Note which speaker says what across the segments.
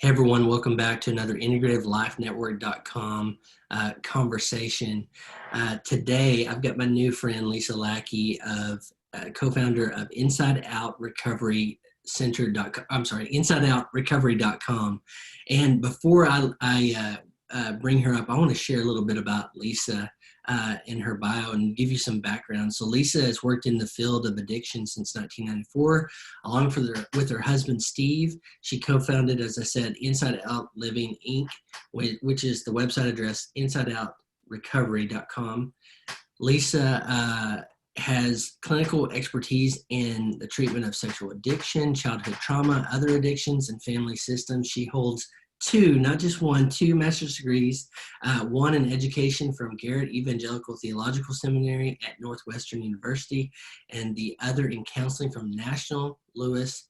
Speaker 1: Hey everyone, welcome back to another integrativelifenetwork.com conversation. Today, I've got my new friend Lisa Lackey, co-founder of InsideOutRecovery.com. And before I bring her up, I want to share a little bit about Lisa in her bio and give you some background. So Lisa has worked in the field of addiction since 1994, along with her husband, Steve. She co-founded, as I said, Inside Out Living, Inc., which is the website address, InsideOutRecovery.com. Lisa has clinical expertise in the treatment of sexual addiction, childhood trauma, other addictions, and family systems. She holds two master's degrees, one in education from Garrett Evangelical Theological Seminary at Northwestern University, and the other in counseling from National Louis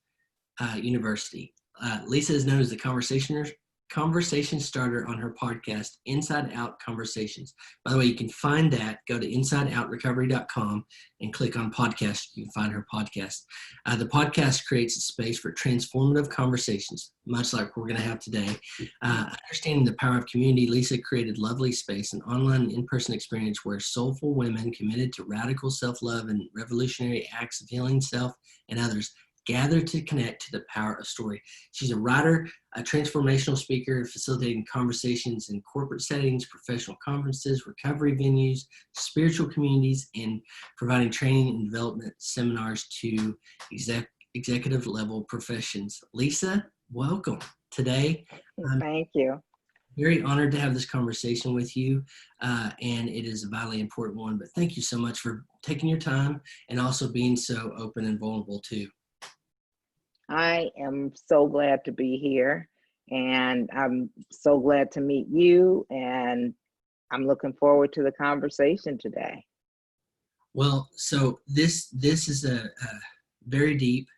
Speaker 1: University. Lisa is known as the conversation starter on her podcast, Inside Out Conversations. By the way, you can find that. Go to InsideOutRecovery.com and click on podcast. You can find her podcast. The podcast creates a space for transformative conversations, much like we're going to have today. Understanding the power of community, Lisa created Lovely Space, an online and in-person experience where soulful women committed to radical self-love and revolutionary acts of healing self and others gather to connect to the power of story. She's a writer, a transformational speaker, facilitating conversations in corporate settings, professional conferences, recovery venues, spiritual communities, and providing training and development seminars to executive level professions. Lisa, welcome. Today,
Speaker 2: thank you.
Speaker 1: Very honored to have this conversation with you, and it is a vitally important one, but thank you so much for taking your time and also being so open and vulnerable too.
Speaker 2: I am so glad to be here, and I'm so glad to meet you, and I'm looking forward to the conversation today.
Speaker 1: Well, so this is a very deep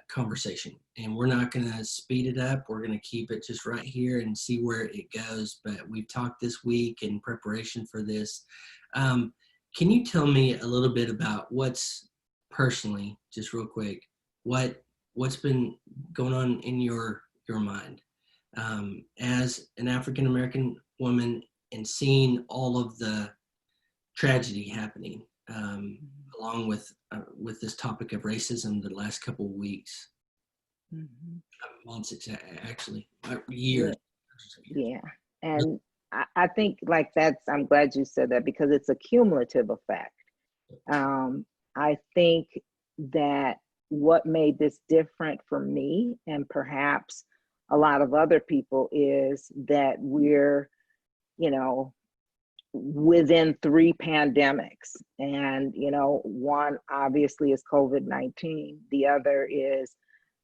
Speaker 1: conversation, and we're not going to speed it up. We're going to keep it just right here and see where it goes. But we've talked this week in preparation for this. Can you tell me a little bit about what's personally, just real quick, what's been going on in your mind as an African-American woman and seeing all of the tragedy happening along with this topic of racism the last couple of weeks, months actually, years.
Speaker 2: Yeah, and I think I'm glad you said that because it's a cumulative effect. I think that what made this different for me and perhaps a lot of other people is that we're, within 3 pandemics. And, one obviously is COVID-19. The other is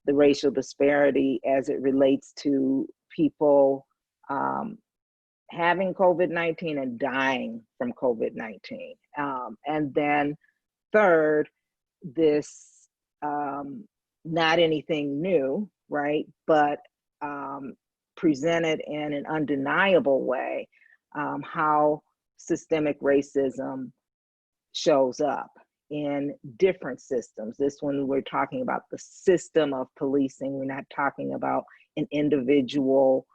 Speaker 2: the racial disparity as it relates to people having COVID-19 and dying from COVID-19. And then third, this not anything new, right? But presented in an undeniable way, how systemic racism shows up in different systems. This one, we're talking about the system of policing. We're not talking about an individual,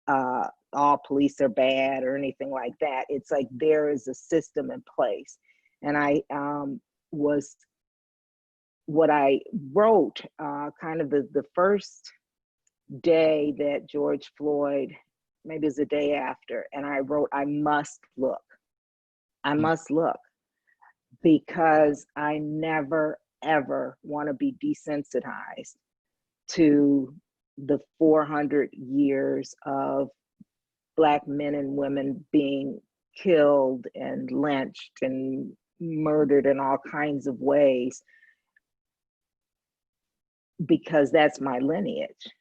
Speaker 2: all police are bad or anything like that. It's like there is a system in place. And what I wrote kind of the first day that George Floyd, maybe it was the day after, and I wrote, I must look, because I never, ever want to be desensitized to the 400 years of Black men and women being killed and lynched and murdered in all kinds of ways, because that's my lineage.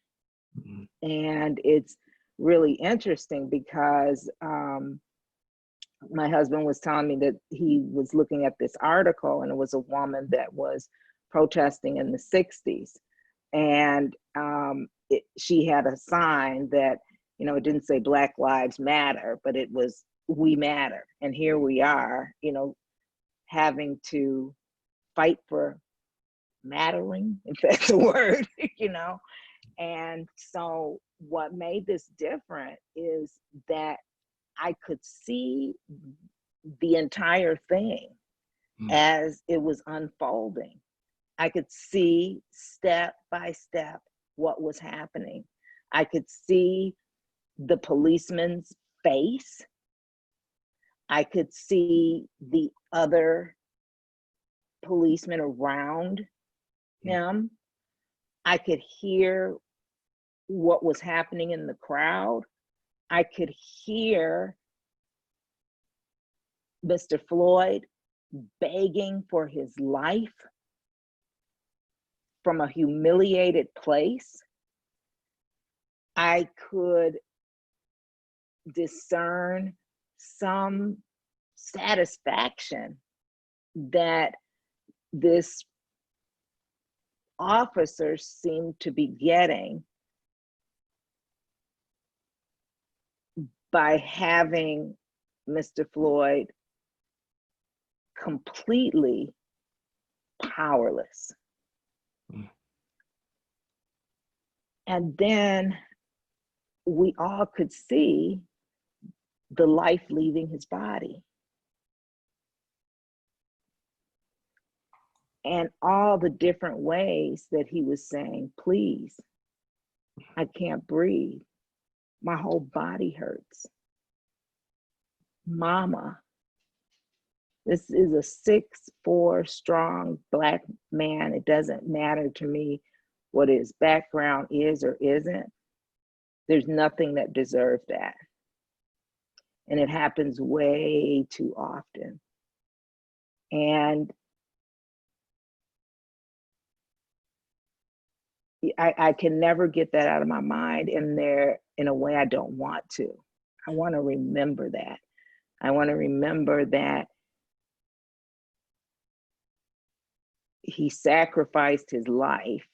Speaker 2: And it's really interesting because my husband was telling me that he was looking at this article, and it was a woman that was protesting in the 60s. And she had a sign that, it didn't say Black Lives Matter, but it was We Matter. And here we are, having to fight for mattering, if that's a word, And so what made this different is that I could see the entire thing as it was unfolding. I could see step by step what was happening. I could see the policeman's face. I could see the other policemen around him. I could hear what was happening in the crowd. I could hear Mr. Floyd begging for his life from a humiliated place. I could discern some satisfaction that this officer seemed to be getting by having Mr. Floyd completely powerless. And then we all could see the life leaving his body. And all the different ways that he was saying, please, I can't breathe. My whole body hurts. Mama. This is a 6'4" strong Black man. It doesn't matter to me what his background is or isn't. There's nothing that deserves that. And it happens way too often. And I can never get that out of my mind, and there in a way I don't want to. I want to remember that. I want to remember that he sacrificed his life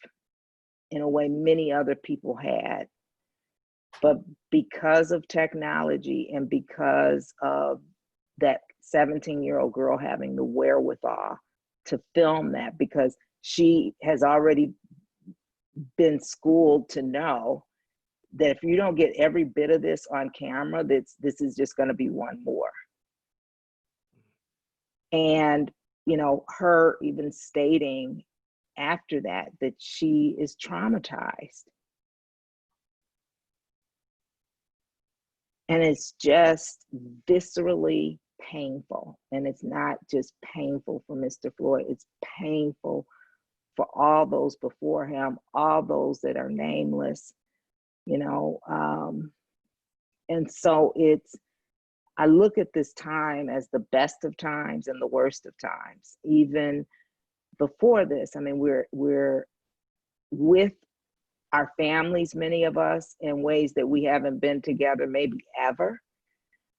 Speaker 2: in a way many other people had. But because of technology and because of that 17-year-old girl having the wherewithal to film that, because she has already been schooled to know that if you don't get every bit of this on camera, this is just going to be one more. And, you know, her even stating after that she is traumatized. And it's just viscerally painful. And it's not just painful for Mr. Floyd, it's painful for all those before him, all those that are nameless, you know. And so I look at this time as the best of times and the worst of times. Even before this, I mean, we're with our families, many of us, in ways that we haven't been together maybe ever.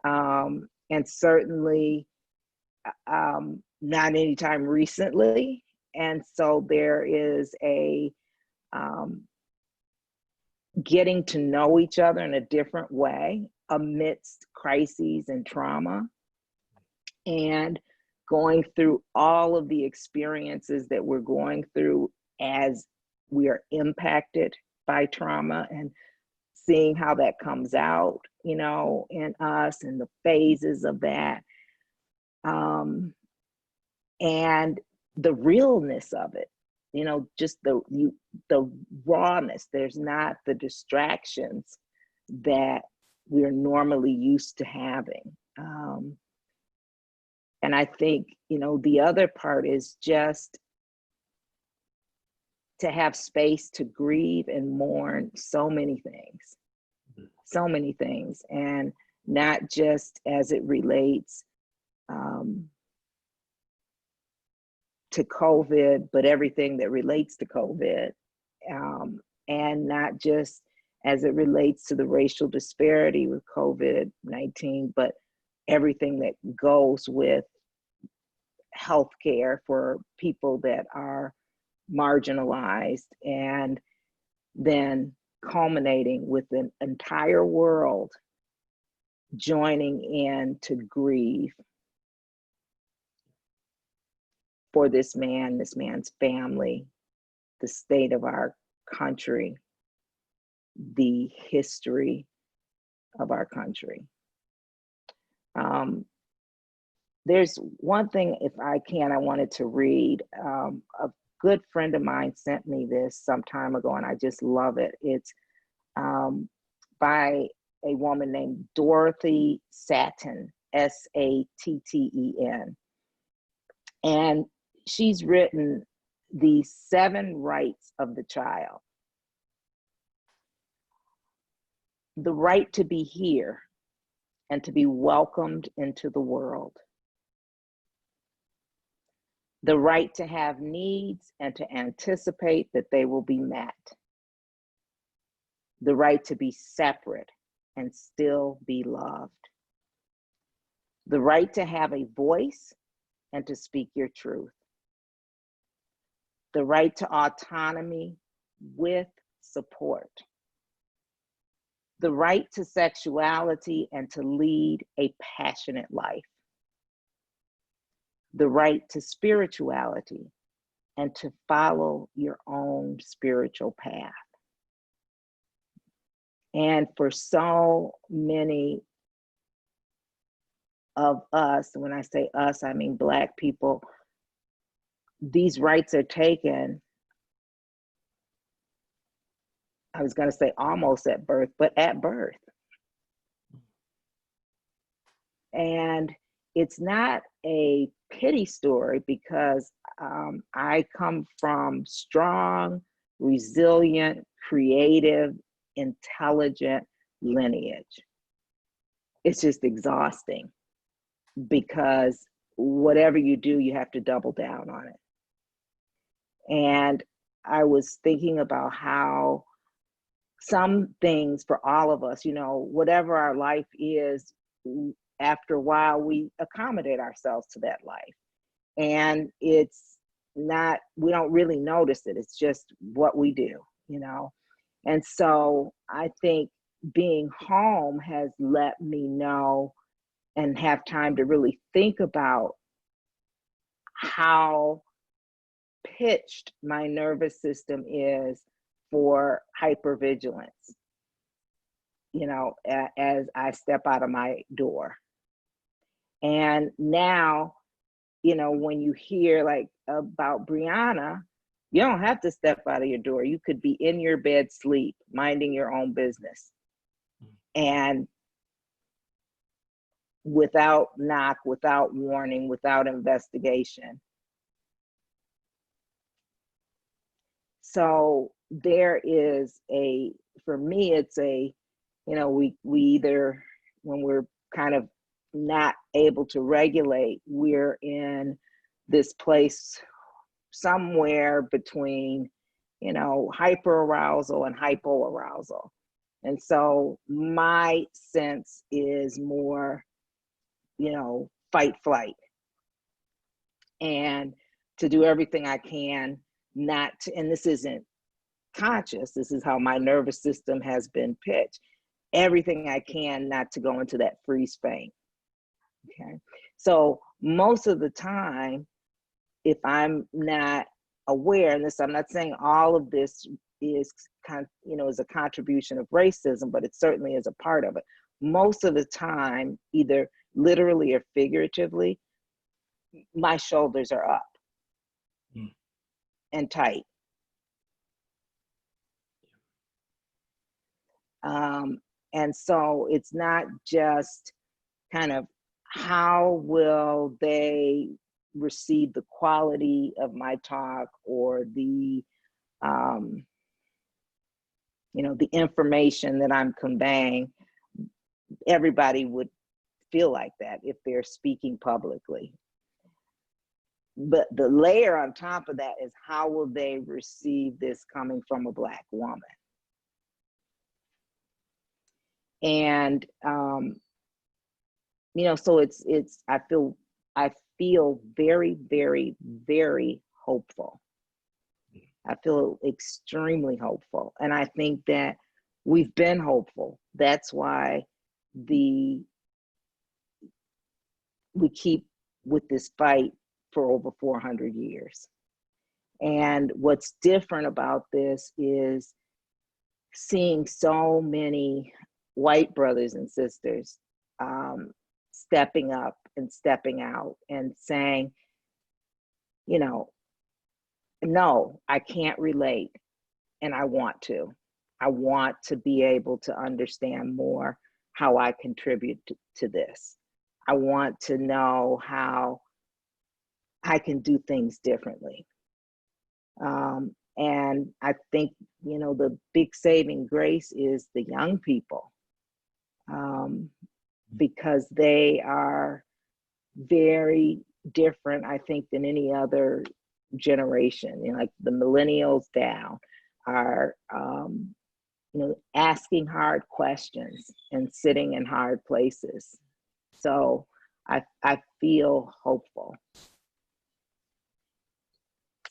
Speaker 2: And certainly not anytime recently. And so there is a getting to know each other in a different way amidst crises and trauma, and going through all of the experiences that we're going through as we are impacted by trauma, and seeing how that comes out, you know, in us and the phases of that. And the realness of it, you know, just the rawness. There's not the distractions that we're normally used to having. And I think, you know, the other part is just to have space to grieve and mourn so many things, and not just as it relates to COVID, but everything that relates to COVID, and not just as it relates to the racial disparity with COVID-19, but everything that goes with healthcare for people that are marginalized, and then culminating with an entire world joining in to grieve for this man's family, the state of our country, the history of our country. There's one thing, if I can, I wanted to read. A good friend of mine sent me this some time ago, and I just love it. It's by a woman named Dorothy Satten, Satten. And she's written the 7 rights of the child. The right to be here and to be welcomed into the world. The right to have needs and to anticipate that they will be met. The right to be separate and still be loved. The right to have a voice and to speak your truth. The right to autonomy with support. The right to sexuality and to lead a passionate life. The right to spirituality and to follow your own spiritual path. And for so many of us, when I say us, I mean Black people, these rights are taken, I was going to say almost at birth, but at birth. And it's not a pity story, because I come from strong, resilient, creative, intelligent lineage. It's just exhausting, because whatever you do, you have to double down on it. And I was thinking about how some things for all of us, you know, whatever our life is, after a while, we accommodate ourselves to that life. And it's not, we don't really notice it. It's just what we do, you know? And so I think being home has let me know and have time to really think about how pitched my nervous system is for hypervigilance, you know, as I step out of my door. And now, you know, when you hear like about Brianna, you don't have to step out of your door. You could be in your bed, sleep, minding your own business. And without knock, without warning, without investigation. So there is for me, it's you know, we either, when we're kind of not able to regulate, we're in this place somewhere between, you know, hyperarousal and hypoarousal. And so my sense is more, you know, fight, flight. And to do everything I can not to, and this isn't conscious, this is how my nervous system has been pitched, everything I can not to go into that freeze faint. Okay. So most of the time, if I'm not aware, and this, I'm not saying all of this is is a contribution of racism, but it certainly is a part of it. Most of the time, either literally or figuratively, my shoulders are up and tight. And so it's not just kind of how will they receive the quality of my talk or the the information that I'm conveying. Everybody would feel like that if they're speaking publicly. But the layer on top of that is how will they receive this coming from a Black woman? And so it's I feel very, very, very hopeful. I feel extremely hopeful. And I think that we've been hopeful. That's why we keep with this fight for over 400 years. And what's different about this is seeing so many white brothers and sisters stepping up and stepping out and saying, you know, no, I can't relate, and I want to. I want to be able to understand more how I contribute to this. I want to know how I can do things differently. And I think, you know, the big saving grace is the young people, because they are very different, I think, than any other generation. You know, like the millennials down are, you know, asking hard questions and sitting in hard places. So I feel hopeful.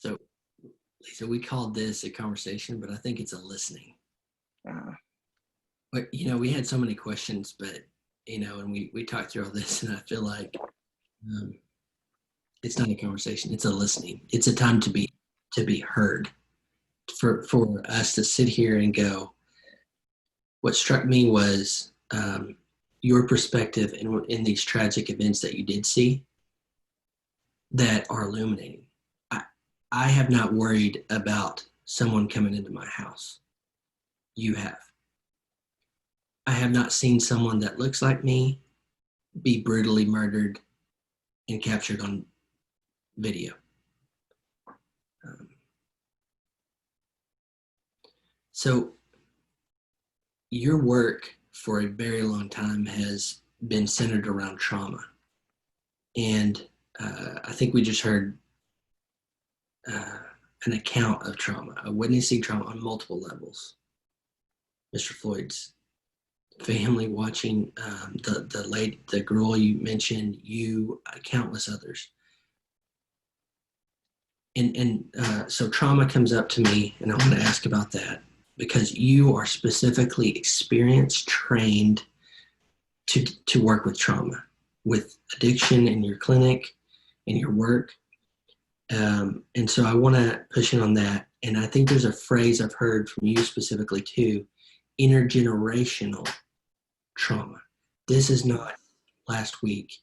Speaker 1: So, Lisa, we called this a conversation, but I think it's a listening. But, you know, we had so many questions, but, you know, and we talked through all this, and I feel like it's not a conversation, it's a listening. It's a time to be heard, for us to sit here and go. What struck me was your perspective in these tragic events that you did see that are illuminating. I have not worried about someone coming into my house. You have. I have not seen someone that looks like me be brutally murdered and captured on video. So your work for a very long time has been centered around trauma. And I think we just heard an account of trauma, a witnessing trauma on multiple levels. Mr. Floyd's family watching, the girl you mentioned, you, countless others. And so trauma comes up to me, and I want to ask about that, because you are specifically experienced, trained to work with trauma, with addiction in your clinic, in your work. And so I want to push in on that. And I think there's a phrase I've heard from you specifically too, intergenerational trauma. This is not last week,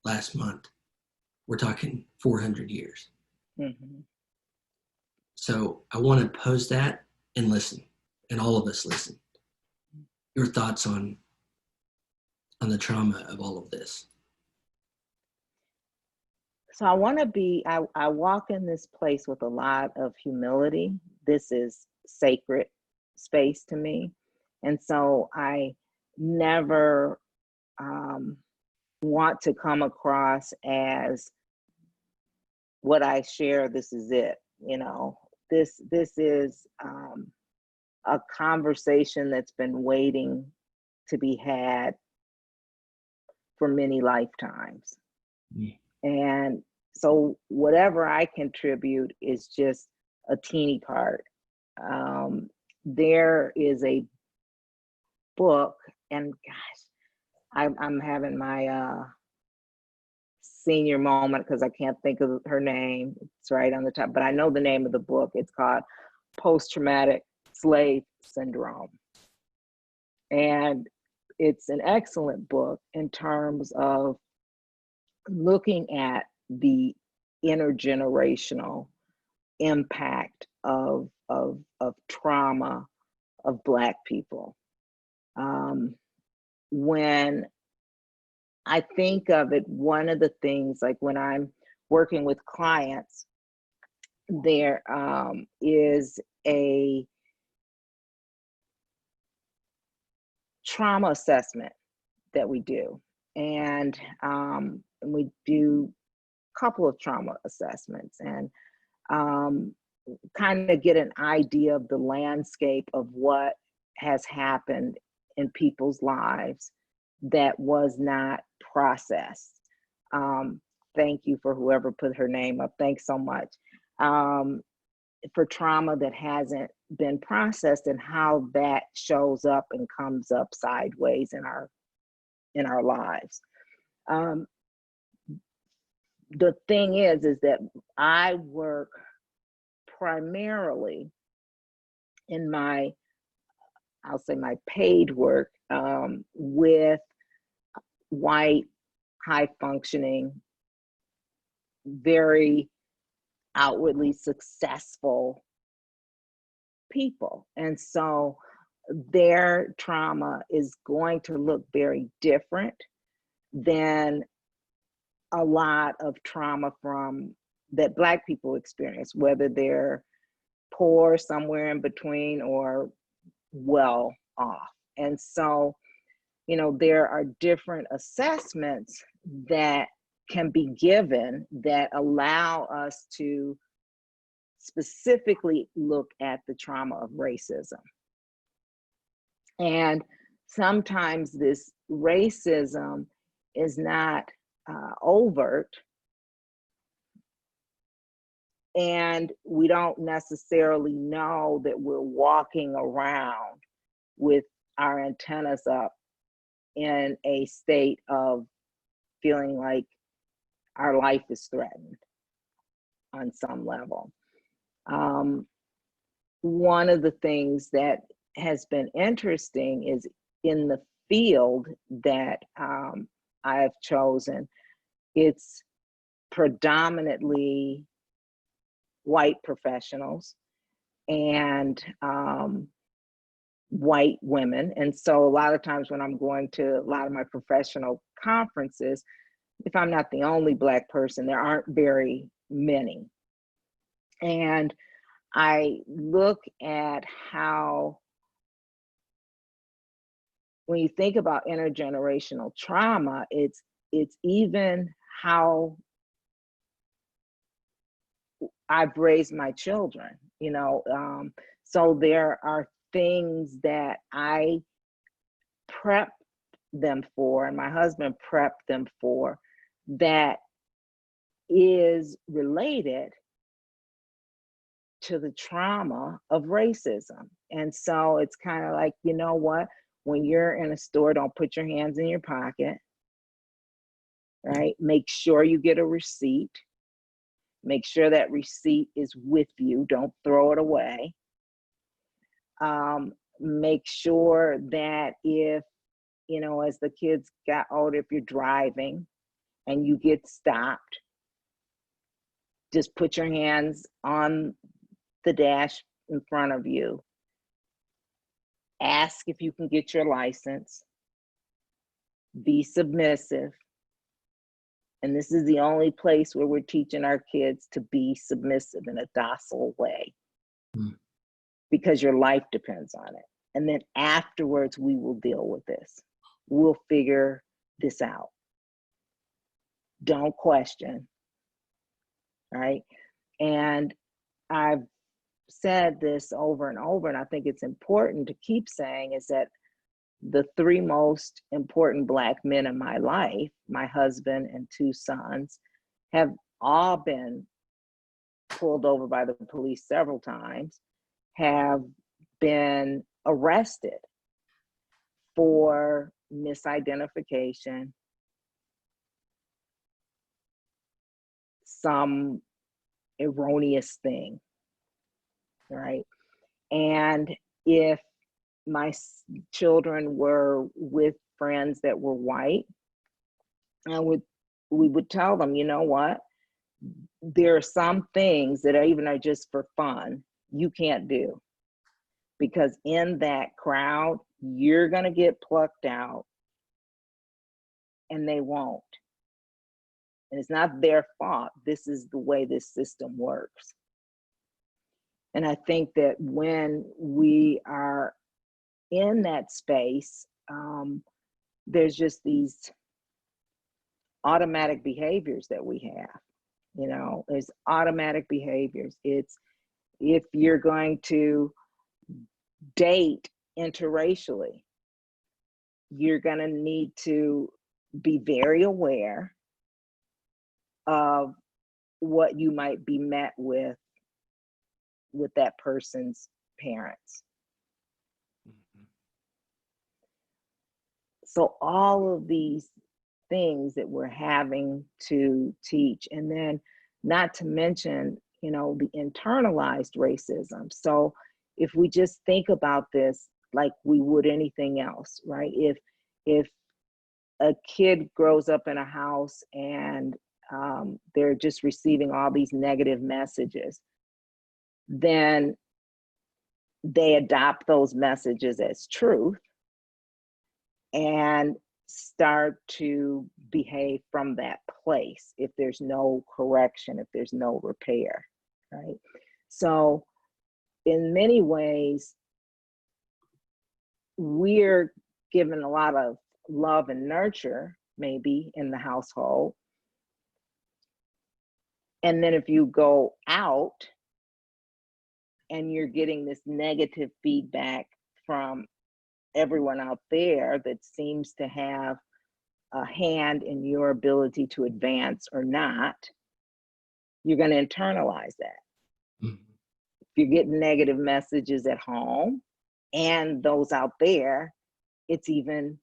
Speaker 1: last month. We're talking 400 years.
Speaker 2: Mm-hmm.
Speaker 1: So I want to pose that and listen, and all of us listen. Your thoughts on the trauma of all of this.
Speaker 2: So I want to be, I walk in this place with a lot of humility. This is sacred space to me. And so I never want to come across as what I share, this is it. You know, this is a conversation that's been waiting to be had for many lifetimes. Yeah. And so whatever I contribute is just a teeny part. There is a book, and gosh, I'm having my senior moment because I can't think of her name. It's right on the top, but I know the name of the book. It's called Post-Traumatic Slave Syndrome. And it's an excellent book in terms of looking at the intergenerational impact of trauma of Black people. When I think of it, one of the things, like when I'm working with clients, there is a trauma assessment that we do. And we do a couple of trauma assessments and kind of get an idea of the landscape of what has happened in people's lives that was not processed. Thank you for whoever put her name up. Thanks so much. For trauma that hasn't been processed and how that shows up and comes up sideways in our lives. The thing is that I work primarily in my I'll say my paid work with white, high functioning, very outwardly successful people. And so their trauma is going to look very different than a lot of trauma from that Black people experience, whether they're poor, somewhere in between, or well off. And so, you know, there are different assessments that can be given that allow us to specifically look at the trauma of racism. And sometimes this racism is not overt, and we don't necessarily know that we're walking around with our antennas up in a state of feeling like our life is threatened on some level. One of the things that has been interesting is in the field that I have chosen, it's predominantly white professionals and white women. And so a lot of times when I'm going to a lot of my professional conferences, if I'm not the only Black person, there aren't very many. And I look at how, when you think about intergenerational trauma, it's even how I've raised my children, you know. So there are things that I prep them for, and my husband prepped them for, that is related to the trauma of racism. And so it's kind of like, you know what, when you're in a store, don't put your hands in your pocket, right? Make sure you get a receipt. Make sure that receipt is with you. Don't throw it away. Make sure that if, you know, as the kids got older, if you're driving and you get stopped, just put your hands on the dash in front of you. Ask if you can get your license. Be submissive. And this is the only place where we're teaching our kids to be submissive in a docile way, because your life depends on it. And then afterwards, we will deal with this. We'll figure this out. Don't question, right? And I've said this over and over, and I think it's important to keep saying, is that the three most important Black men in my life, my husband and two sons, have all been pulled over by the police several times, have been arrested for misidentification, some erroneous thing, right? And if my children were with friends that were white, we would tell them, you know what, there are some things that are just for fun you can't do, because in that crowd you're going to get plucked out and they won't. And it's not their fault. This is the way this system works. And I think that when we are in that space, there's just these automatic behaviors that we have. You know, there's automatic behaviors. It's, if you're going to date interracially, you're going to need to be very aware of what you might be met with that person's parents. So all of these things that we're having to teach, and then not to mention, you know, the internalized racism. So if we just think about this like we would anything else, right? If a kid grows up in a house and they're just receiving all these negative messages, then they adopt those messages as truth and start to behave from that place if there's no correction, if there's no repair, right? So in many ways, we're given a lot of love and nurture, maybe in the household. And then if you go out and you're getting this negative feedback from everyone out there that seems to have a hand in your ability to advance or not, you're going to internalize that.
Speaker 1: Mm-hmm.
Speaker 2: If you're getting negative messages at home and those out there, it's even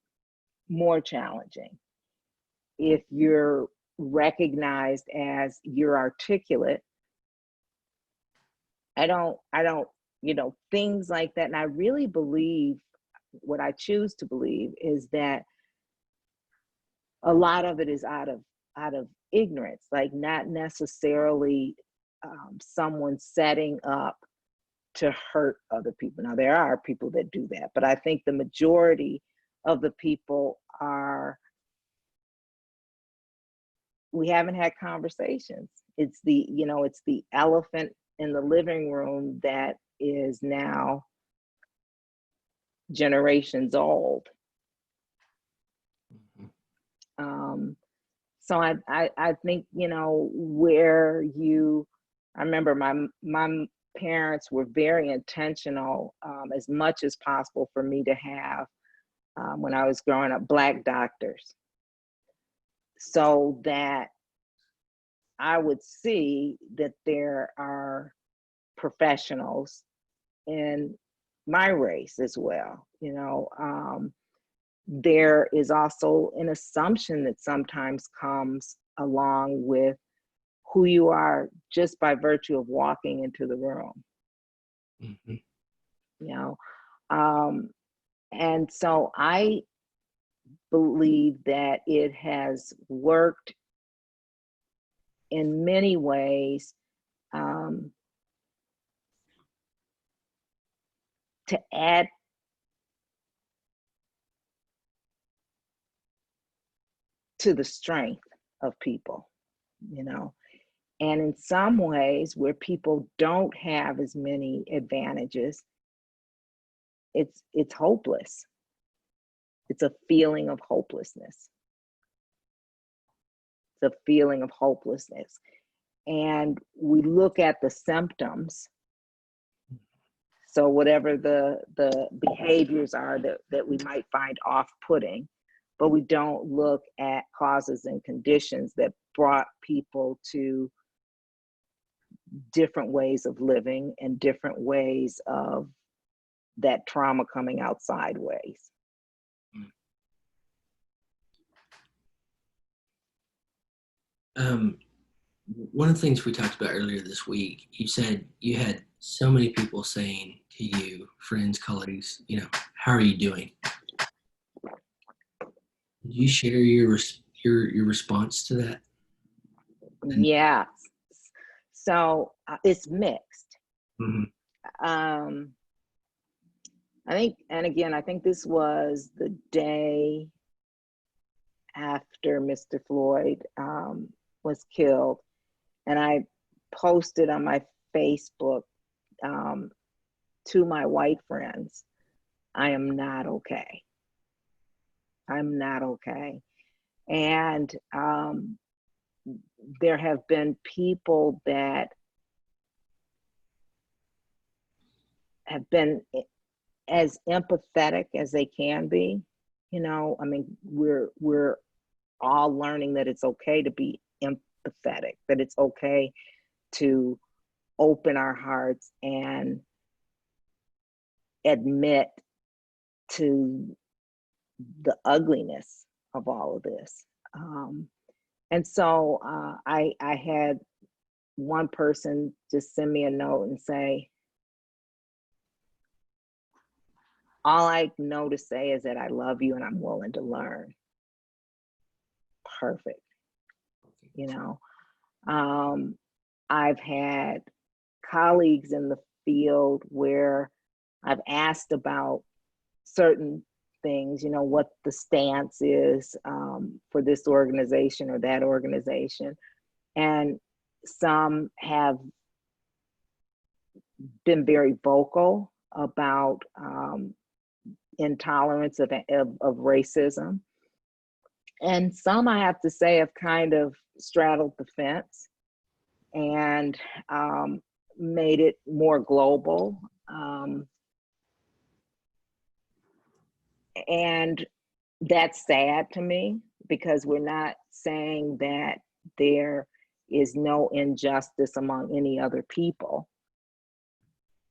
Speaker 2: more challenging. If you're recognized as you're articulate, I don't, things like that. And I really believe, what I choose to believe is that a lot of it is out of ignorance, like not necessarily someone setting up to hurt other people. Now, there are people that do that, but I think the majority of the people we haven't had conversations. It's the elephant in the living room that is now generations old. So I think, I remember my parents were very intentional, as much as possible, for me to have, when I was growing up, Black doctors, so that I would see that there are professionals in my race as well. There is also an assumption that sometimes comes along with who you are just by virtue of walking into the room.
Speaker 1: Mm-hmm.
Speaker 2: And so I believe that it has worked in many ways to add to the strength of people, and in some ways where people don't have as many advantages, it's hopeless. It's a feeling of hopelessness. It's a feeling of hopelessness. And we look at the symptoms. So whatever the behaviors are that we might find off-putting, but we don't look at causes and conditions that brought people to different ways of living and different ways of that trauma coming out sideways.
Speaker 1: One of the things we talked about earlier this week, you said you had so many people saying to you, friends, colleagues, how are you doing? Did you share your response to that?
Speaker 2: Yeah. So it's mixed.
Speaker 1: Mm-hmm.
Speaker 2: I think this was the day after Mr. Floyd was killed. And I posted on my Facebook to my white friends, I am not okay. I'm not okay. And there have been people that have been as empathetic as they can be. We're all learning that it's okay to be empathetic, that it's okay to open our hearts and admit to the ugliness of all of this. And so I had one person just send me a note and say, all I know to say is that I love you and I'm willing to learn. Perfect. You know, I've had colleagues in the field where I've asked about certain things, you know, what the stance is for this organization or that organization. And some have been very vocal about intolerance of racism. And some, I have to say, have kind of straddled the fence and made it more global. And that's sad to me, because we're not saying that there is no injustice among any other people.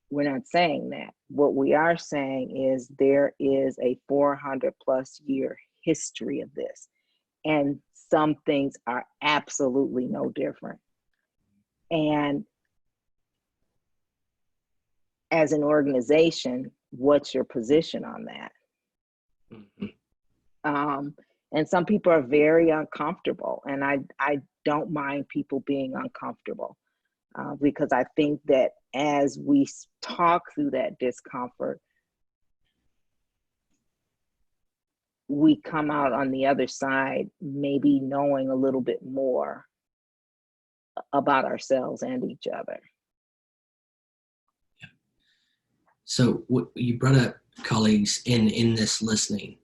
Speaker 2: We're not saying that. What we are saying is there is a 400+ year history of this, and some things are absolutely no different. And as an organization, what's your position on that? Mm-hmm. And some people are very uncomfortable, and I don't mind people being uncomfortable, because I think that as we talk through that discomfort, we come out on the other side maybe knowing a little bit more about ourselves and each other.
Speaker 1: Yeah. So you brought up colleagues in this listening.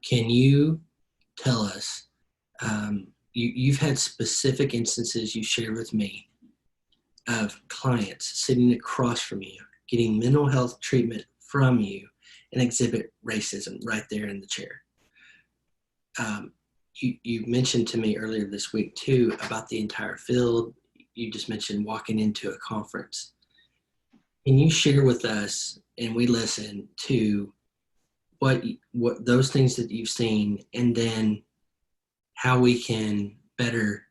Speaker 1: Can you tell us, you've had specific instances you shared with me of clients sitting across from you, getting mental health treatment from you, and exhibit racism right there in the chair. You mentioned to me earlier this week too about the entire field. You just mentioned walking into a conference. Can you share with us, and we listen, to what those things that you've seen, and then how we can better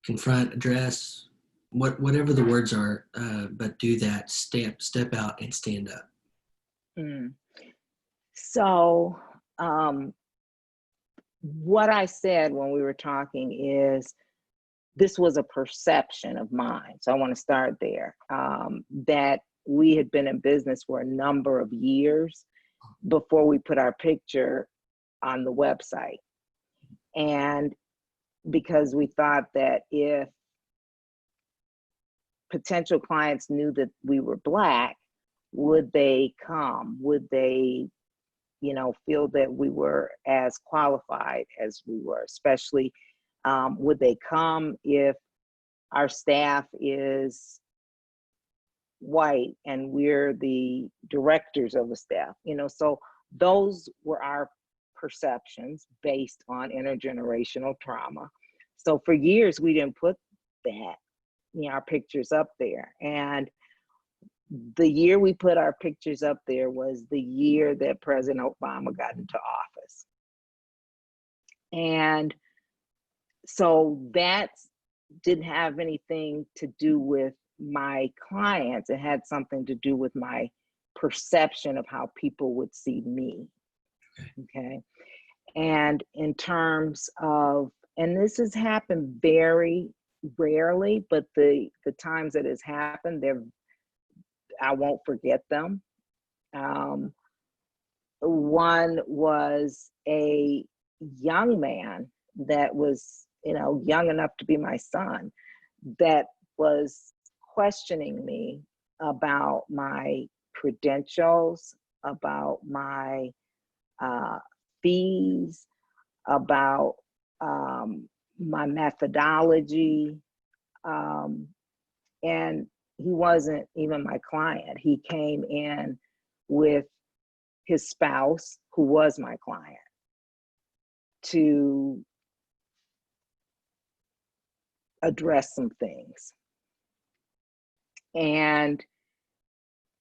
Speaker 1: confront, address, whatever the words are, but do that, step out and stand up.
Speaker 2: So what I said when we were talking is, this was a perception of mine. So I want to start there, that we had been in business for a number of years before we put our picture on the website. And because we thought that if potential clients knew that we were Black, would they come? Would they, you know, feel that we were as qualified as we were? Especially, would they come if our staff is white and we're the directors of the staff? You know, so those were our perceptions based on intergenerational trauma. So for years we didn't put that, you know, our pictures up there. And the year we put our pictures up there was the year that President Obama got into office. And so that didn't have anything to do with my clients. It had something to do with my perception of how people would see me. Okay. And in terms of, and this has happened very rarely, but the times that it's happened, I won't forget them. One was a young man that was, you know, young enough to be my son, that was questioning me about my credentials, about my fees, about my methodology, and he wasn't even my client. He came in with his spouse, who was my client, to address some things. And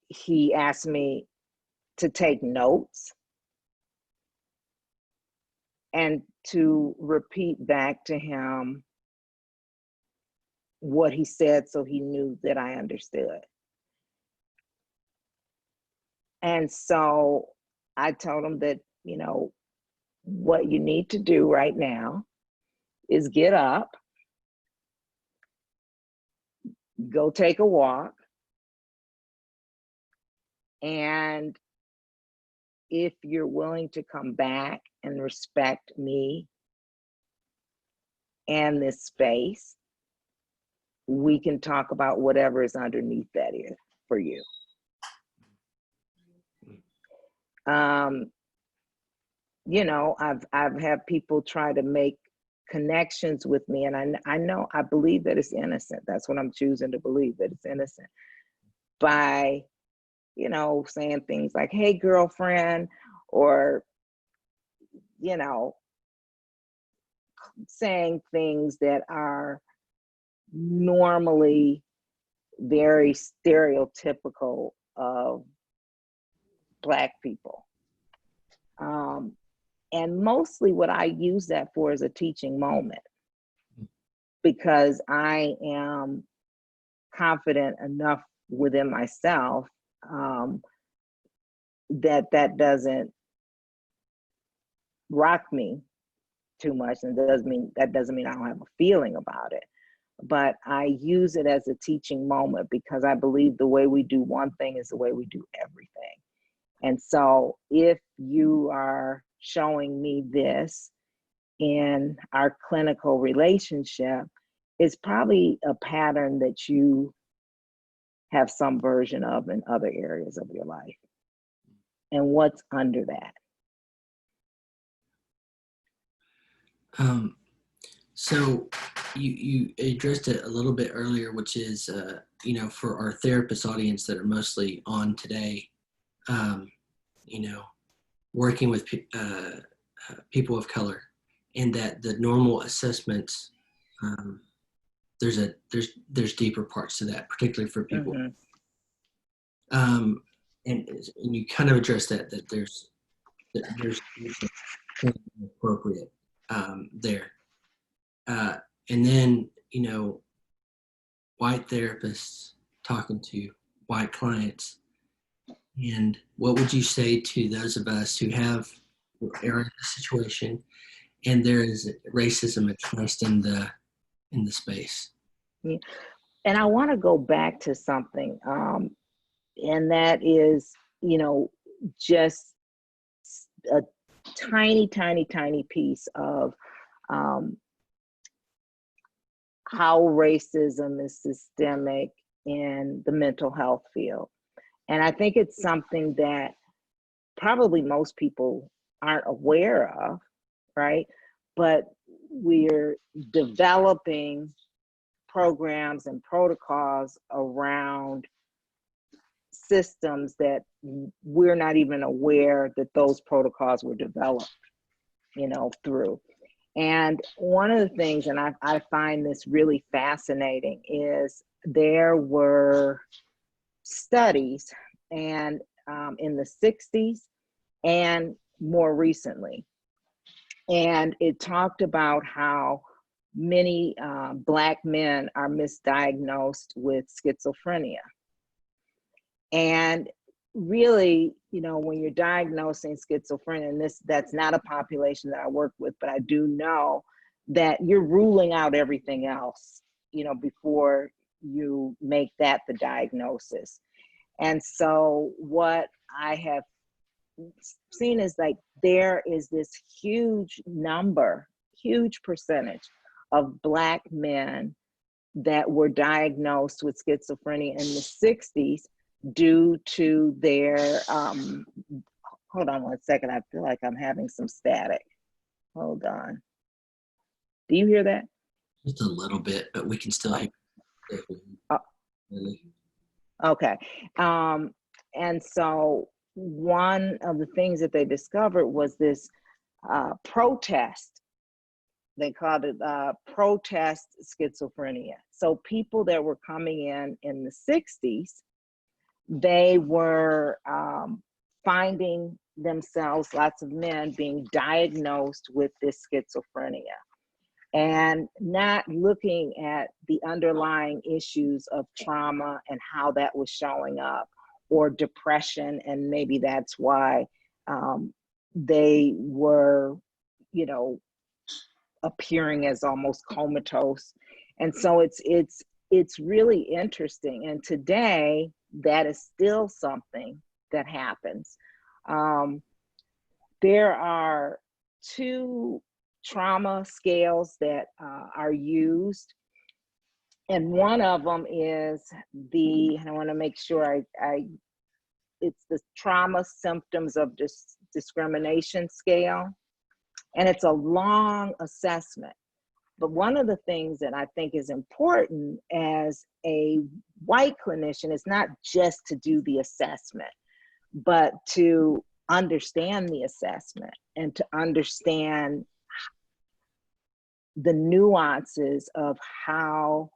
Speaker 2: he asked me to take notes and to repeat back to him what he said, so he knew that I understood. And so I told him that, you know, what you need to do right now is get up, go take a walk, and if you're willing to come back and respect me and this space, we can talk about whatever is underneath that is for you. You know, I've had people try to make connections with me, and I believe that it's innocent. That's what I'm choosing to believe, that it's innocent, by, you know, saying things like, hey, girlfriend, or, you know, saying things that are normally very stereotypical of Black people. And mostly what I use that for is a teaching moment, because I am confident enough within myself that doesn't rock me too much, and that doesn't mean I don't have a feeling about it. But I use it as a teaching moment because I believe the way we do one thing is the way we do everything. And so if you are showing me this in our clinical relationship, it's probably a pattern that you have some version of in other areas of your life. And what's under that?
Speaker 1: So you addressed it a little bit earlier, which is, you know, for our therapist audience that are mostly on today, you know, working with people of color, and that the normal assessments, there's deeper parts to that, particularly for people. And you kind of addressed that there's appropriate there. And then, you know, white therapists talking to white clients. And what would you say to those of us who are in a situation and there is racism expressed in the space?
Speaker 2: Yeah. And I want to go back to something, and that is, you know, just a tiny, tiny, tiny piece of how racism is systemic in the mental health field. And I think it's something that probably most people aren't aware of, right? But we're developing programs and protocols around systems that we're not even aware that those protocols were developed, you know, through. And one of the things, and I find this really fascinating, is there were studies, and in the 60s and more recently, and it talked about how many Black men are misdiagnosed with schizophrenia. And really, you know, when you're diagnosing schizophrenia, and that's not a population that I work with, but I do know that you're ruling out everything else, you know, before you make that the diagnosis. And so what I have seen is, like, there is this huge percentage of Black men that were diagnosed with schizophrenia in the 60s due to their, hold on one second, I feel like I'm having some static. Hold on. Do you hear that?
Speaker 1: Just a little bit, but we can still hear it.
Speaker 2: Okay. And so one of the things that they discovered was this protest. They called it protest schizophrenia. So people that were coming in the 60s, they were finding themselves, lots of men being diagnosed with this schizophrenia, and not looking at the underlying issues of trauma and how that was showing up, or depression, and maybe that's why they were, you know, appearing as almost comatose. And so it's really interesting. And today, that is still something that happens. There are two trauma scales that are used. And one of them is I want to make sure it's the trauma symptoms of discrimination scale. And it's a long assessment. But one of the things that I think is important as a white clinician is not just to do the assessment, but to understand the assessment and to understand the nuances of how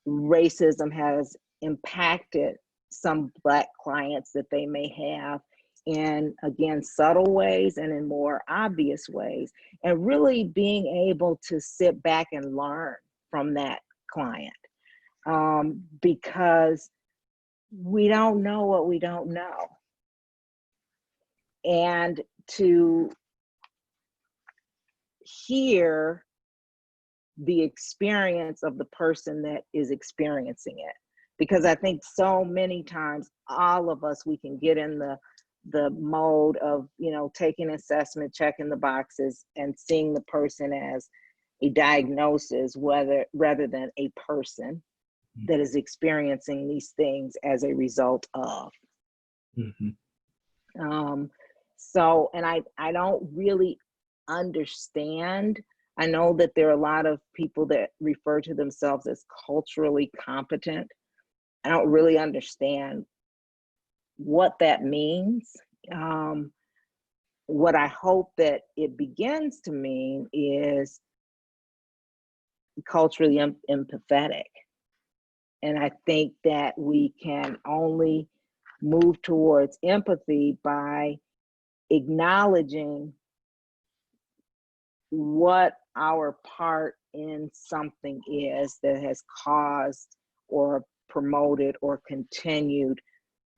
Speaker 2: racism has impacted some Black clients that they may have in, again, subtle ways and in more obvious ways, and really being able to sit back and learn from that client, because we don't know what we don't know. And to hear the experience of the person that is experiencing it. Because I think so many times, all of us, we can get in the mode of, you know, taking assessment, checking the boxes, and seeing the person as a diagnosis, rather than a person that is experiencing these things as a result of. So, and I don't really understand. I know that there are a lot of people that refer to themselves as culturally competent. I don't really understand what that means. What I hope that it begins to mean is culturally empathetic. And I think that we can only move towards empathy by acknowledging what our part in something is that has caused or promoted or continued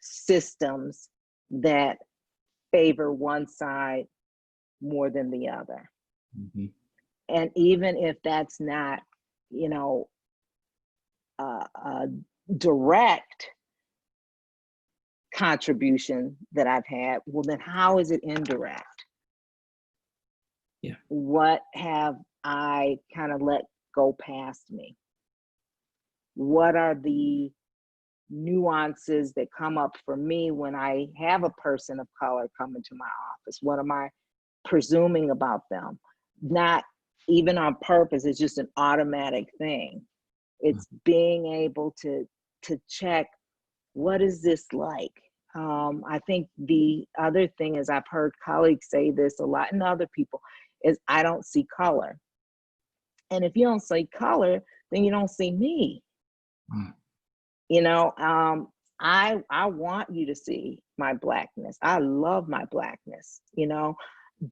Speaker 2: systems that favor one side more than the other. And even if that's not, you know, a direct contribution that I've had, well, then how is it indirect?
Speaker 1: Yeah.
Speaker 2: What have I kind of let go past me? What are the nuances that come up for me when I have a person of color come into my office? What am I presuming about them? Not even on purpose, it's just an automatic thing. It's being able to check, what is this like? I think the other thing is, I've heard colleagues say this a lot, and other people, is I don't see color. And if you don't see color, then you don't see me. You know, I want you to see my Blackness. I love my Blackness. You know,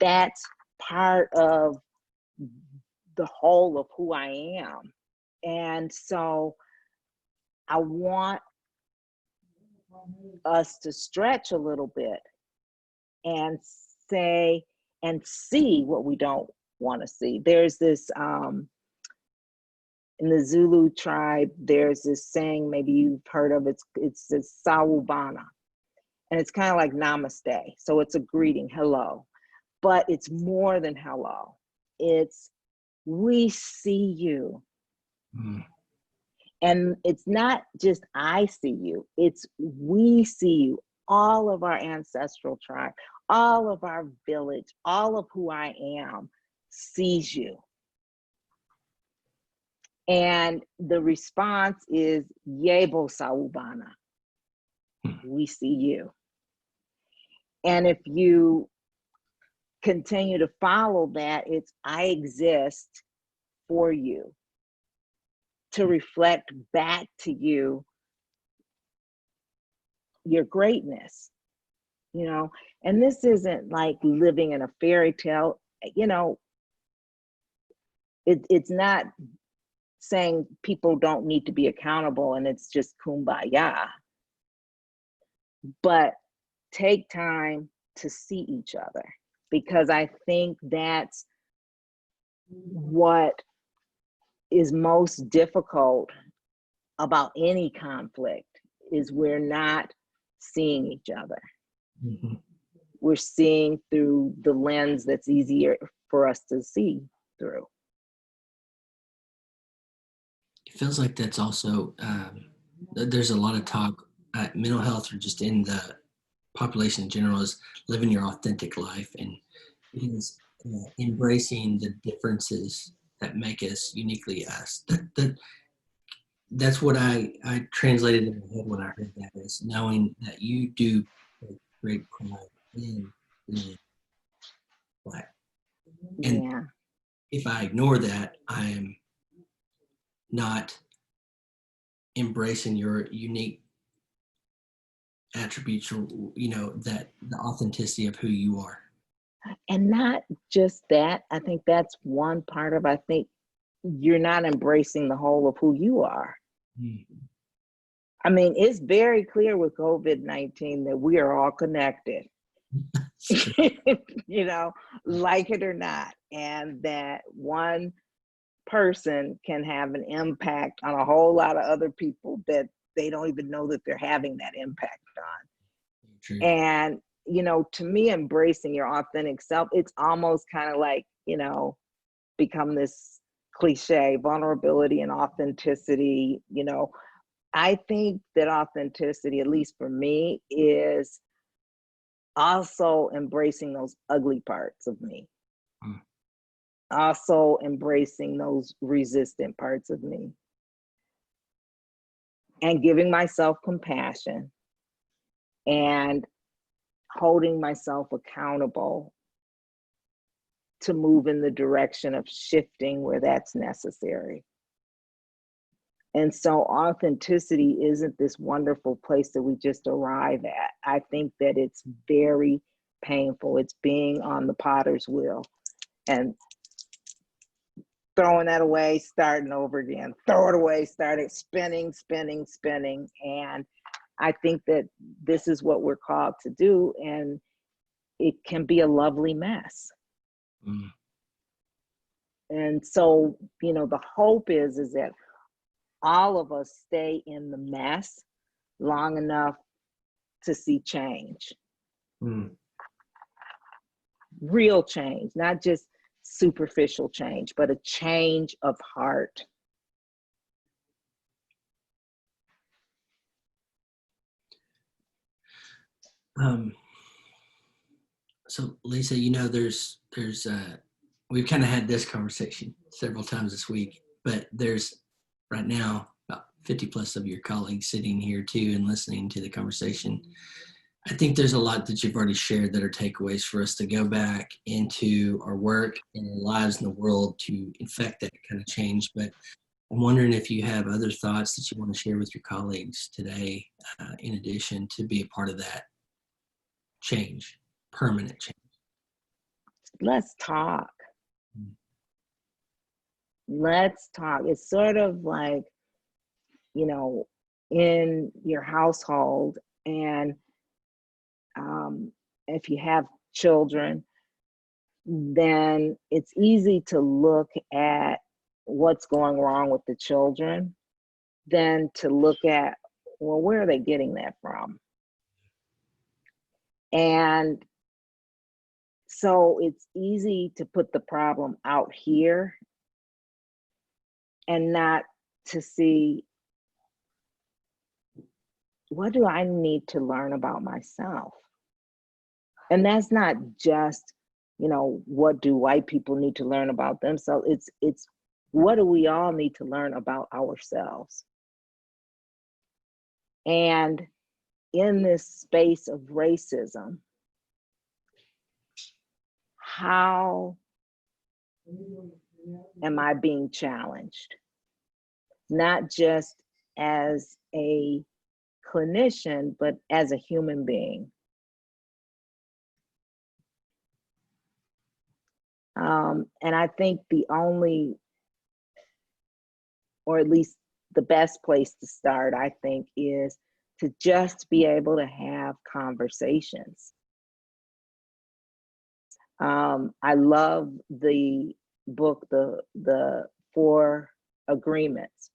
Speaker 2: that's part of the whole of who I am. And so I want us to stretch a little bit and say and see what we don't want to see. There's this, in the Zulu tribe, there's this saying, maybe you've heard of it, it's this sawubona. And it's kind of like namaste. So it's a greeting, hello. But it's more than hello. It's, we see you. And it's not just I see you, it's we see you. All of our ancestral tribe, all of our village, all of who I am sees you. And the response is, Yebo Sawubona. We see you. And if you continue to follow that, it's I exist for you, to reflect back to you your greatness, you know. And this isn't like living in a fairy tale, you know. It's not saying people don't need to be accountable and it's just kumbaya. but take time to see each other, because I think that's what is most difficult about any conflict, is we're not seeing each other.
Speaker 1: Mm-hmm.
Speaker 2: We're seeing through the lens that's easier for us to see through.
Speaker 1: It feels like that's also, there's a lot of talk, mental health or just in the population in general, is living your authentic life, and it is embracing the differences that make us uniquely us. That's what I translated in my head when I heard that, is knowing that you do take great pride in being Black. And
Speaker 2: Yeah.
Speaker 1: if I ignore that, I am not embracing your unique attributes, or that the authenticity of who you are.
Speaker 2: And not just that, I think that's one part of, I think you're not embracing the whole of who you are.
Speaker 1: Mm-hmm.
Speaker 2: I mean, it's very clear with COVID-19 that we are all connected, like it or not, and that one person can have an impact on a whole lot of other people that they don't even know that they're having that impact on.
Speaker 1: True.
Speaker 2: And, to me, embracing your authentic self, it's almost kind of like, become this cliche, vulnerability and authenticity. I think that authenticity, at least for me, is also embracing those ugly parts of me.
Speaker 1: Mm.
Speaker 2: Also embracing those resistant parts of me. And giving myself compassion and holding myself accountable to move in the direction of shifting where that's necessary. And so authenticity isn't this wonderful place that we just arrive at. I think that it's very painful. It's being on the potter's wheel and throwing that away, starting over again, throw it away, start it, spinning. And I think that this is what we're called to do, and it can be a lovely mess.
Speaker 1: Mm.
Speaker 2: And so, the hope is that all of us stay in the mess long enough to see change.
Speaker 1: Mm.
Speaker 2: Real change, not just superficial change, but a change of heart.
Speaker 1: So Lisa, we've kind of had this conversation several times this week, but there's right now about 50 plus of your colleagues sitting here too and listening to the conversation. I think there's a lot that you've already shared that are takeaways for us to go back into our work and our lives in the world to infect that kind of change. But I'm wondering if you have other thoughts that you want to share with your colleagues today, in addition to be a part of that change, permanent change.
Speaker 2: Let's talk.
Speaker 1: Mm.
Speaker 2: Let's talk. It's sort of like, in your household, and if you have children, then it's easy to look at what's going wrong with the children than to look at, well, where are they getting that from? And so it's easy to put the problem out here and not to see, what do I need to learn about myself? And that's not just, what do white people need to learn about themselves? It's what do we all need to learn about ourselves? And in this space of racism, how am I being challenged? Not just as a clinician, but as a human being. And I think the only, or at least the best place to start, I think, is to just be able to have conversations. I love the book, the 4 Agreements.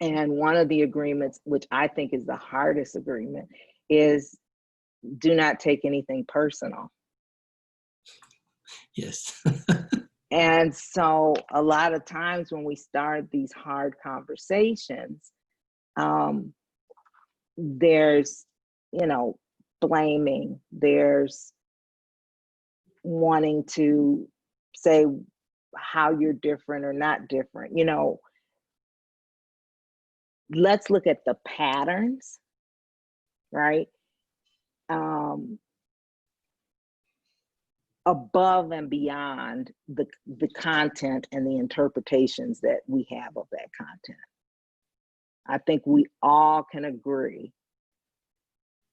Speaker 2: And one of the agreements, which I think is the hardest agreement, is do not take anything personal.
Speaker 1: Yes.
Speaker 2: And so a lot of times when we start these hard conversations, there's, blaming, there's wanting to say how you're different or not different. Let's look at the patterns, right? Above and beyond the content and the interpretations that we have of that content. I think we all can agree,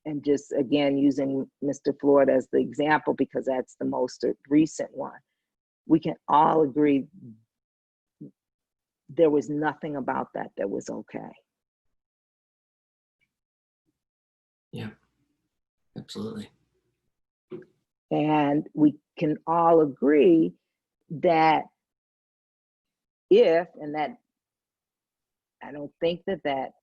Speaker 2: and just again using Mr. Floyd as the example because that's the most recent one, we can all agree there was nothing about that was okay.
Speaker 1: Yeah, absolutely.
Speaker 2: And we can all agree that and that I don't think that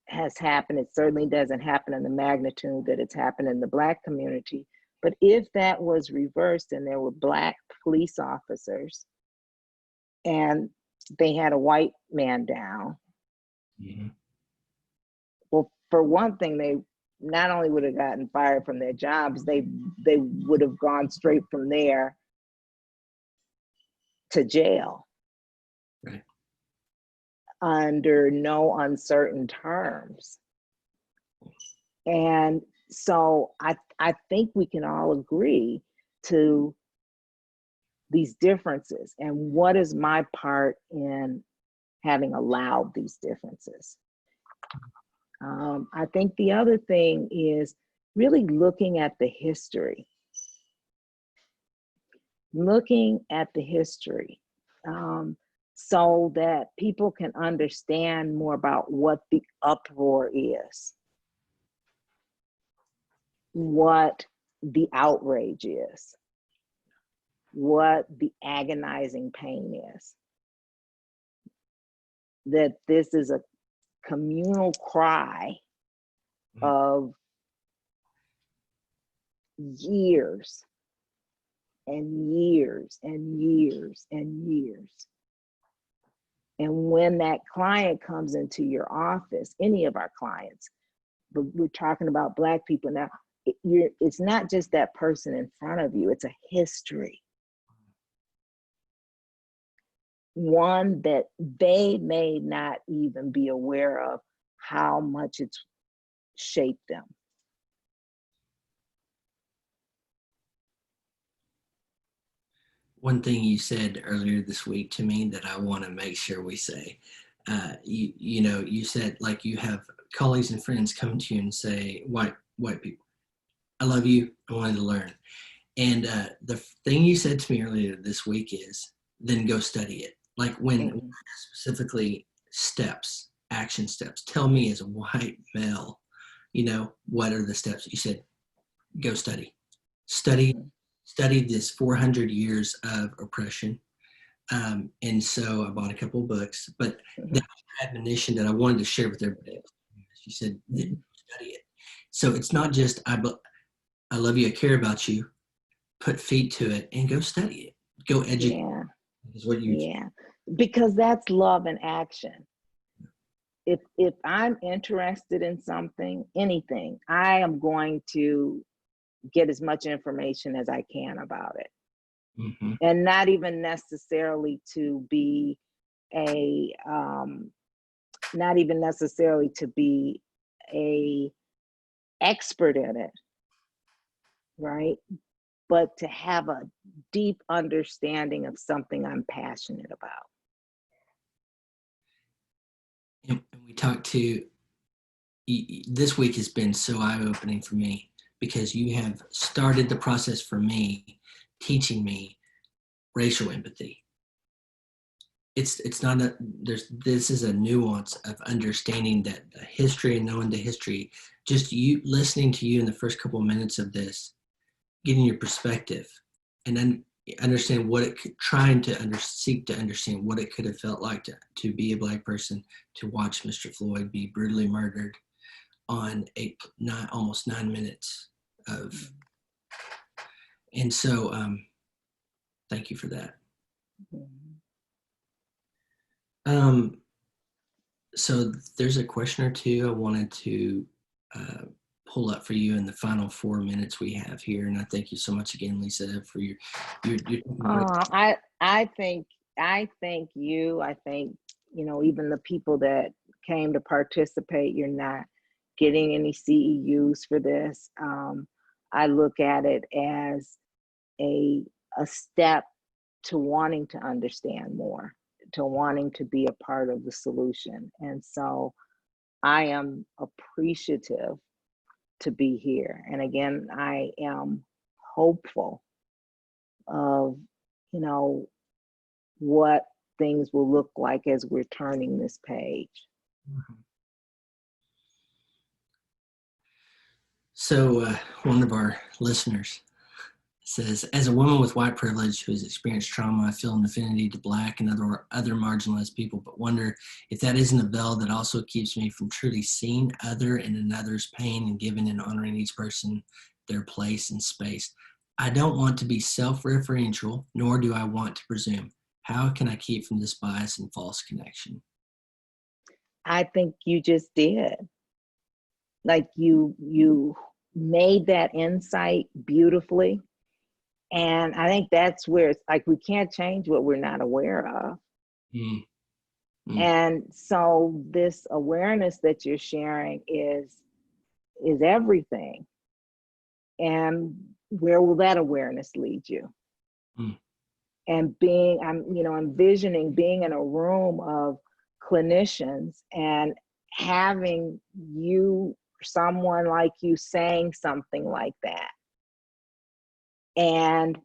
Speaker 2: has happened. It certainly doesn't happen in the magnitude that it's happened in the Black community. But if that was reversed and there were Black police officers and they had a white man down,
Speaker 1: Mm-hmm.
Speaker 2: well, for one thing, they not only would have gotten fired from their jobs, they would have gone straight from there to jail.
Speaker 1: Right.
Speaker 2: Under no uncertain terms. And so I think we can all agree to these differences and what is my part in having allowed these differences. I think the other thing is really looking at the history. So that people can understand more about what the uproar is, what the outrage is, what the agonizing pain is. That this is a communal cry of years and years and years and years. And when that client comes into your office, any of our clients, but we're talking about Black people now, it's not just that person in front of you, it's a history. One that they may not even be aware of how much it's shaped them.
Speaker 1: One thing you said earlier this week to me that I want to make sure we say, you said like you have colleagues and friends come to you and say, white people, I love you, I wanted to learn. And the thing you said to me earlier this week is, then go study it. Like when specifically steps, action steps, tell me as a white male, what are the steps? You said, go study this 400 years of oppression. And so I bought a couple of books, but that admonition that I wanted to share with everybody else. She said, study it. So it's not just, I love you, I care about you, put feet to it and go study it. Go educate.
Speaker 2: Yeah.
Speaker 1: Is what you
Speaker 2: Because that's love in action. If I'm interested in something, anything, I am going to get as much information as I can about it.
Speaker 1: Mm-hmm.
Speaker 2: And not even necessarily to be a expert in it, right? But to have a deep understanding of something I'm passionate about.
Speaker 1: And we talked to, this week has been so eye-opening for me because you have started the process for me, teaching me racial empathy. it's not a, this is a nuance of understanding that the history and knowing the history. Just you listening to you in the first couple of minutes of this, getting your perspective, and then understand what it could, trying to seek to understand what it could have felt like to be a Black person, to watch Mr. Floyd be brutally murdered on almost 9 minutes of, and so thank you for that. So there's a question or two I wanted to pull up for you in the final 4 minutes we have here, and I thank you so much again, Lisa, for your
Speaker 2: I think you. I think, you know, even the people that came to participate, you're not getting any CEUs for this. I look at it as a step to wanting to understand more, to wanting to be a part of the solution. And so I am appreciative to be here. And again, I am hopeful of, you know, what things will look like as we're turning this page.
Speaker 1: So one of our listeners says, as a woman with white privilege who has experienced trauma, I feel an affinity to Black and other marginalized people, but wonder if that isn't a veil that also keeps me from truly seeing other and another's pain and giving and honoring each person their place and space. I don't want to be self-referential, nor do I want to presume. How can I keep from this bias and false connection?
Speaker 2: I think you just did. Like you made that insight beautifully. And I think that's where it's like, we can't change what we're not aware of. And so this awareness that you're sharing is everything. And where will that awareness lead you? And I'm envisioning being in a room of clinicians and having someone like you saying something like that. And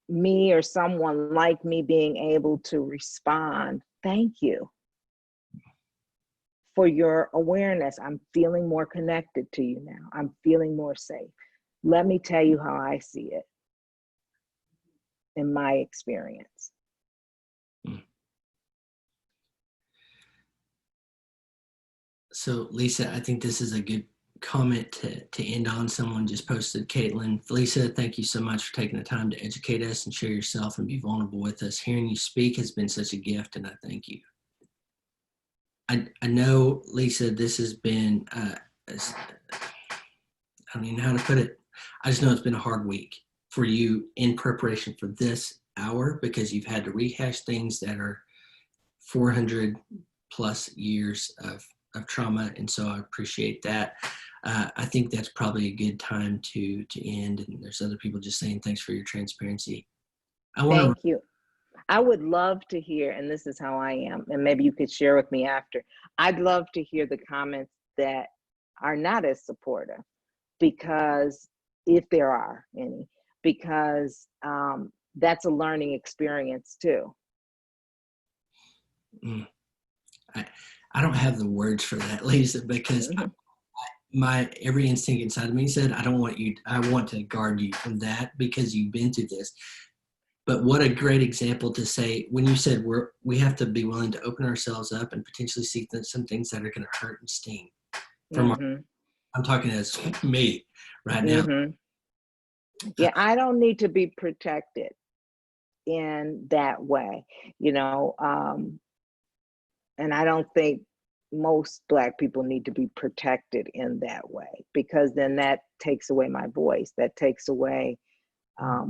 Speaker 2: me or someone like me being able to respond, thank you for your awareness. I'm feeling more connected to you now. I'm feeling more safe. Let me tell you how I see it in my experience.
Speaker 1: So Lisa, I think this is a good comment to end on. Someone just posted, Caitlin, Lisa, thank you so much for taking the time to educate us and share yourself and be vulnerable with us. Hearing you speak has been such a gift, and I thank you. I know, Lisa, this has been, I don't even know how to put it. I just know it's been a hard week for you in preparation for this hour, because you've had to rehash things that are 400 plus years of trauma. And so I appreciate that. I think that's probably a good time to end. And there's other people just saying, thanks for your transparency.
Speaker 2: Thank you. I would love to hear, and this is how I am, and maybe you could share with me after. I'd love to hear the comments that are not as supportive, because if there are any, because that's a learning experience too.
Speaker 1: I don't have the words for that, Lisa, because my every instinct inside of me said, I want to guard you from that because you've been through this. But what a great example to say, when you said we have to be willing to open ourselves up and potentially see some things that are going to hurt and sting. I'm talking as me right now.
Speaker 2: Yeah, I don't need to be protected in that way, and I don't think most Black people need to be protected in that way, because then that takes away my voice. That takes away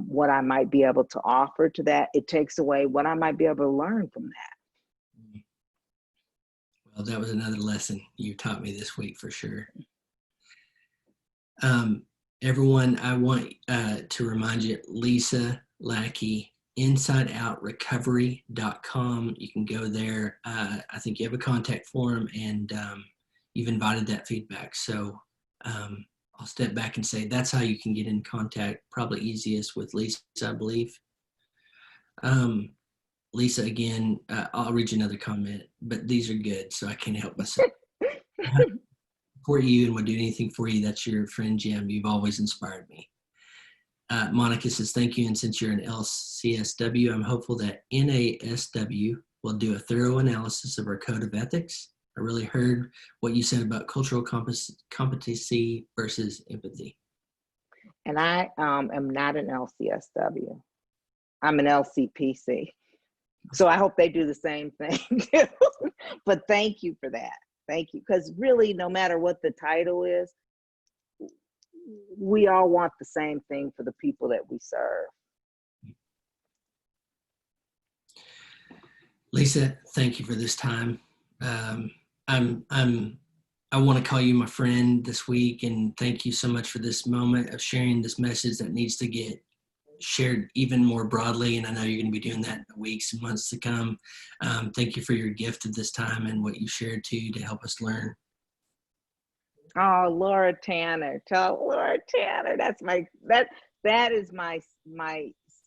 Speaker 2: what I might be able to offer to that. It takes away what I might be able to learn from that.
Speaker 1: Well, that was another lesson you taught me this week for sure. Everyone, I want to remind you, Lisa Lackey, InsideOutRecovery.com. You can go there. I think you have a contact form, and you've invited that feedback. So I'll step back and say that's how you can get in contact, probably easiest with Lisa, I believe. Lisa, again, I'll read you another comment, but these are good, so I can't help myself. For you and would do anything for you. That's your friend Jim. You've always inspired me. Monica says, thank you. And since you're an LCSW, I'm hopeful that NASW will do a thorough analysis of our code of ethics. I really heard what you said about cultural competency versus empathy.
Speaker 2: And I am not an LCSW. I'm an LCPC. So I hope they do the same thing too. But thank you for that. Thank you. Because really, no matter what the title is, we all want the same thing for the people that we serve.
Speaker 1: Lisa, thank you for this time. I want to call you my friend this week, and thank you so much for this moment of sharing this message that needs to get shared even more broadly. And I know you're going to be doing that in the weeks and months to come. Thank you for your gift of this time and what you shared too to help us learn.
Speaker 2: Oh, Laura Tanner, tell Laura Tanner, that is my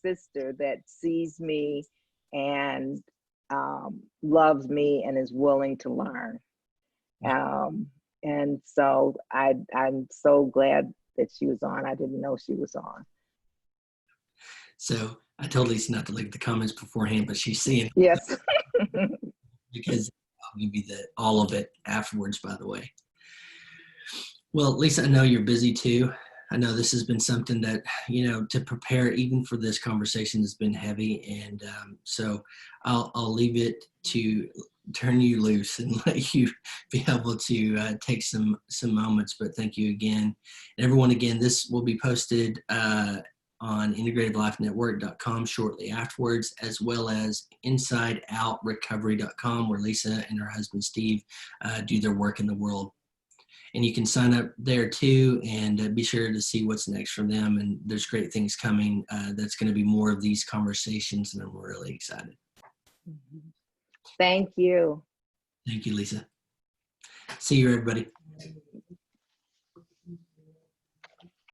Speaker 2: sister that sees me and loves me and is willing to learn. And so I'm so glad that she was on. I didn't know she was on.
Speaker 1: So I told Lisa not to look at the comments beforehand, but she's seeing.
Speaker 2: Yes.
Speaker 1: Because I'll give you all of it afterwards, by the way. Well, Lisa, I know you're busy too. I know this has been something that, to prepare even for this conversation has been heavy. And so I'll leave it to turn you loose and let you be able to take some moments. But thank you again. And everyone, again, this will be posted on integrativelifenetwork.com shortly afterwards, as well as insideoutrecovery.com, where Lisa and her husband, Steve, do their work in the world. And you can sign up there too, and be sure to see what's next from them. And there's great things coming. That's going to be more of these conversations, and I'm really excited.
Speaker 2: Thank you.
Speaker 1: Thank you, Lisa. See you, everybody.